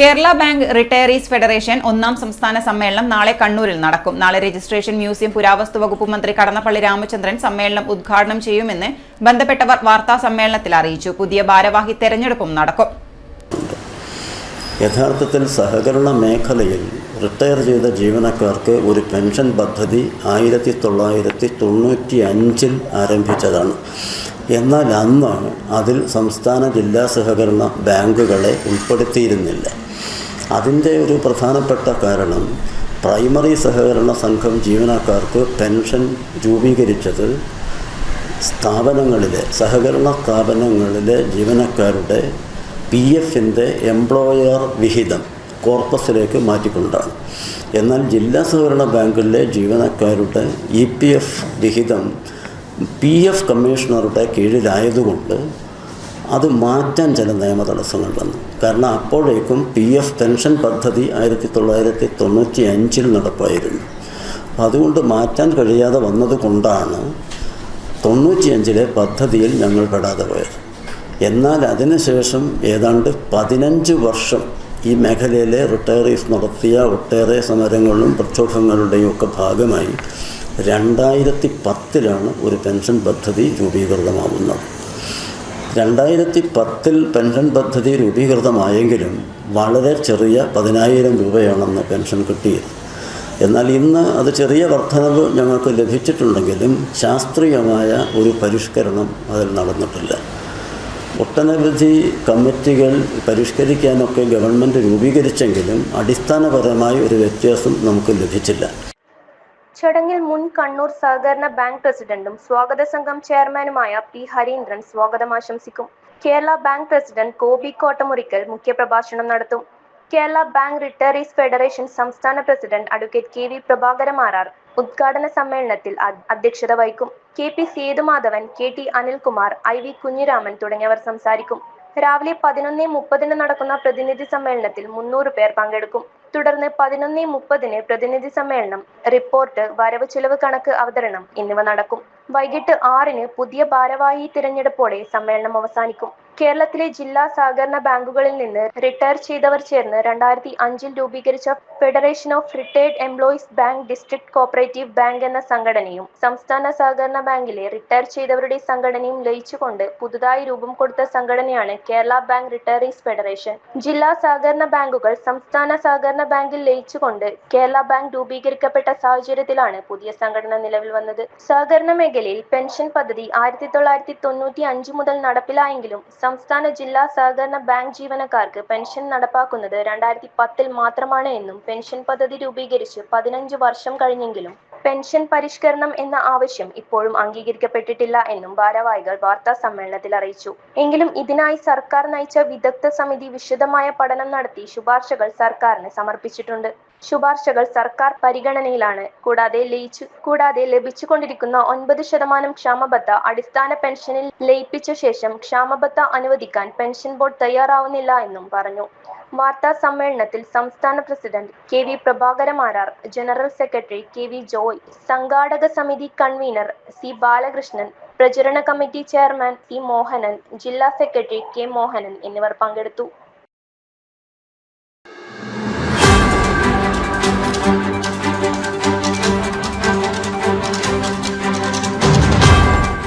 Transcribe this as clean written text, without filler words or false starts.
Kerala bank retirees federation ഒന്നാം സംസ്ഥാന സമ്മേളനം നാളെ കണ്ണൂരിൽ നടക്കും. നാളെ രജിസ്ട്രേഷൻ മ്യൂസിയം പുരാവസ്തു വകുപ്പ് മന്ത്രി കടന്നപ്പള്ളി രാമചന്ദ്രൻ സമ്മേളനം ഉദ്ഘാടനം ചെയ്യുമെന്ന് ബന്ധപ്പെട്ടവർ വാർത്താ സമ്മേളനത്തിൽ അറിയിച്ചു. പുതിയ ഭാരവാഹി തെരഞ്ഞെടുപ്പും നടക്കും. യഥാർത്ഥത്തിൽ സഹകരണ മേഖലയിൽ റിട്ടയർ ചെയ്ത ജീവനക്കാർക്ക് ഒരു പെൻഷൻ പദ്ധതി 1995 ആരംഭിച്ചതാണ്. എന്നാൽ അന്ന് അതിൽ സംസ്ഥാന ജില്ലാ സഹകരണ ബാങ്കുകളെ ഉൾപ്പെടുത്തിയിരുന്നില്ല. അതിൻ്റെ ഒരു പ്രധാനപ്പെട്ട കാരണം പ്രൈമറി സഹകരണ സംഘം ജീവനക്കാർക്ക് പെൻഷൻ രൂപീകരിച്ചത് സഹകരണ സ്ഥാപനങ്ങളിലെ ജീവനക്കാരുടെ PF-ൻ്റെ എംപ്ലോയർ വിഹിതം കോർപ്പസിലേക്ക് മാറ്റിക്കൊണ്ടാണ്. എന്നാൽ ജില്ലാ സഹകരണ ബാങ്കിലെ ജീവനക്കാരുടെ EPF വിഹിതം PF കമ്മീഷണറുടെ കീഴിലായതുകൊണ്ട് അത് മാറ്റാൻ ചില നിയമ തടസ്സങ്ങൾ വന്നു. കാരണം അപ്പോഴേക്കും PF പെൻഷൻ പദ്ധതി 1995 നടപ്പായിരുന്നു. അതുകൊണ്ട് മാറ്റാൻ കഴിയാതെ വന്നതുകൊണ്ടാണ് 95 പദ്ധതിയിൽ ഞങ്ങൾ പെടാതെ പോയത്. എന്നാൽ അതിനുശേഷം ഏതാണ്ട് 15 വർഷം ഈ മേഖലയിലെ റിട്ടയറീസ് നടത്തിയ ഒട്ടേറെ സമരങ്ങളും പ്രക്ഷോഭങ്ങളുടെയും ഒക്കെ ഭാഗമായി 2010 ഒരു പെൻഷൻ പദ്ധതി രൂപീകൃതമാവുന്നത്. 2010 പെൻഷൻ പദ്ധതി രൂപീകൃതമായെങ്കിലും വളരെ ചെറിയ 10,000 രൂപയാണെന്ന് പെൻഷൻ കിട്ടിയത്. എന്നാൽ ഇന്ന് അത് ചെറിയ വർധനവ് ഞങ്ങൾക്ക് ലഭിച്ചിട്ടുണ്ടെങ്കിലും ശാസ്ത്രീയമായ ഒരു പരിഷ്കരണം അതിൽ നടന്നിട്ടില്ല. ഒട്ടനവധി കമ്മിറ്റികൾ പരിഷ്കരിക്കാനൊക്കെ ഗവൺമെൻറ് രൂപീകരിച്ചെങ്കിലും അടിസ്ഥാനപരമായി ഒരു വ്യത്യാസം നമുക്ക് ലഭിച്ചില്ല. ചടങ്ങിൽ മുൻ കണ്ണൂർ സഹകരണ ബാങ്ക് പ്രസിഡന്റും സ്വാഗത സംഘം ചെയർമാനുമായ P. ഹരീന്ദ്രൻ സ്വാഗതം ആശംസിക്കും. കേരള ബാങ്ക് പ്രസിഡന്റ് ഗോപി കോട്ടമുറിക്കൽ മുഖ്യപ്രഭാഷണം നടത്തും. കേരള ബാങ്ക് റിട്ടയറീസ് ഫെഡറേഷൻ സംസ്ഥാന പ്രസിഡന്റ് അഡ്വക്കേറ്റ് KV പ്രഭാകരമാരാർ ഉദ്ഘാടന സമ്മേളനത്തിൽ അധ്യക്ഷത വഹിക്കും. KP Sethumadhavan, KT Anilkumar, IV Kunhiraman തുടങ്ങിയവർ സംസാരിക്കും. രാവിലെ 11:30 നടക്കുന്ന പ്രതിനിധി സമ്മേളനത്തിൽ 300 പേർ പങ്കെടുക്കും. തുടർന്ന് 11:30 പ്രതിനിധി സമ്മേളനം, റിപ്പോർട്ട്, വരവ് ചെലവ് കണക്ക് അവതരണം എന്നിവ നടക്കും. വൈകിട്ട് 6 പുതിയ ഭാരവാഹി തിരഞ്ഞെടുപ്പോടെ സമ്മേളനം അവസാനിക്കും. കേരളത്തിലെ ജില്ലാ സഹകരണ ബാങ്കുകളിൽ നിന്ന് റിട്ടയർ ചെയ്തവർ ചേർന്ന് 2005 രൂപീകരിച്ച federation of retired employees bank district cooperative bank എന്ന സംഘടനയും സംസ്ഥാന സഹകരണ ബാങ്കിലെ റിട്ടയർ ചെയ്തവരുടെ സംഘടനയും ലയിച്ചുകൊണ്ട് പുതുതായി രൂപം കൊടുത്ത സംഘടനയാണ് കേരള ബാങ്ക് റിട്ടയറീസ് ഫെഡറേഷൻ. ജില്ലാ സഹകരണ ബാങ്കുകൾ സംസ്ഥാന സഹകരണ ബാങ്കിൽ ലയിച്ചുകൊണ്ട് കേരള ബാങ്ക് രൂപീകരിക്കപ്പെട്ട സാഹചര്യത്തിലാണ് പുതിയ സംഘടന നിലവിൽ വന്നത്. സഹകരണ മേഖലയിൽ പെൻഷൻ പദ്ധതി 1995 മുതൽ നടപ്പിലായെങ്കിലും സംസ്ഥാന ജില്ലാ സഹകരണ ബാങ്ക് ജീവനക്കാർക്ക് പെൻഷൻ നടപ്പാക്കുന്നത് 2010 മാത്രമാണ് എന്നും പെൻഷൻ പദ്ധതി രൂപീകരിച്ച് 15 വർഷം കഴിഞ്ഞെങ്കിലും പെൻഷൻ പരിഷ്കരണം എന്ന ആവശ്യം ഇപ്പോഴും അംഗീകരിക്കപ്പെട്ടിട്ടില്ല എന്നും ഭാരവാഹികൾ വാർത്താ സമ്മേളനത്തിൽ അറിയിച്ചു. എങ്കിലും ഇതിനായി സർക്കാർ നയിച്ച വിദഗ്ധ സമിതി വിശദമായ പഠനം നടത്തി ശുപാർശകൾ സർക്കാരിന് സമർപ്പിച്ചിട്ടുണ്ട്. ശുപാർശകൾ സർക്കാർ പരിഗണനയിലാണ്. കൂടാതെ ലഭിച്ചുകൊണ്ടിരിക്കുന്ന 9% ക്ഷാമബത്ത അടിസ്ഥാന പെൻഷനിൽ ലയിപ്പിച്ച ശേഷം ക്ഷാമബത്ത അനുവദിക്കാൻ പെൻഷൻ ബോർഡ് തയ്യാറാവുന്നില്ല എന്നും പറഞ്ഞു. വാർത്താ സമ്മേളനത്തിൽ സംസ്ഥാന president KV Prabhakaramarar, general secretary KV Joy, സംഘാടക സമിതി കൺവീനർ C. ബാലകൃഷ്ണൻ, പ്രചരണ കമ്മിറ്റി ചെയർമാൻ C. മോഹനൻ, ജില്ലാ സെക്രട്ടറി K. മോഹനൻ എന്നിവർ പങ്കെടുത്തു.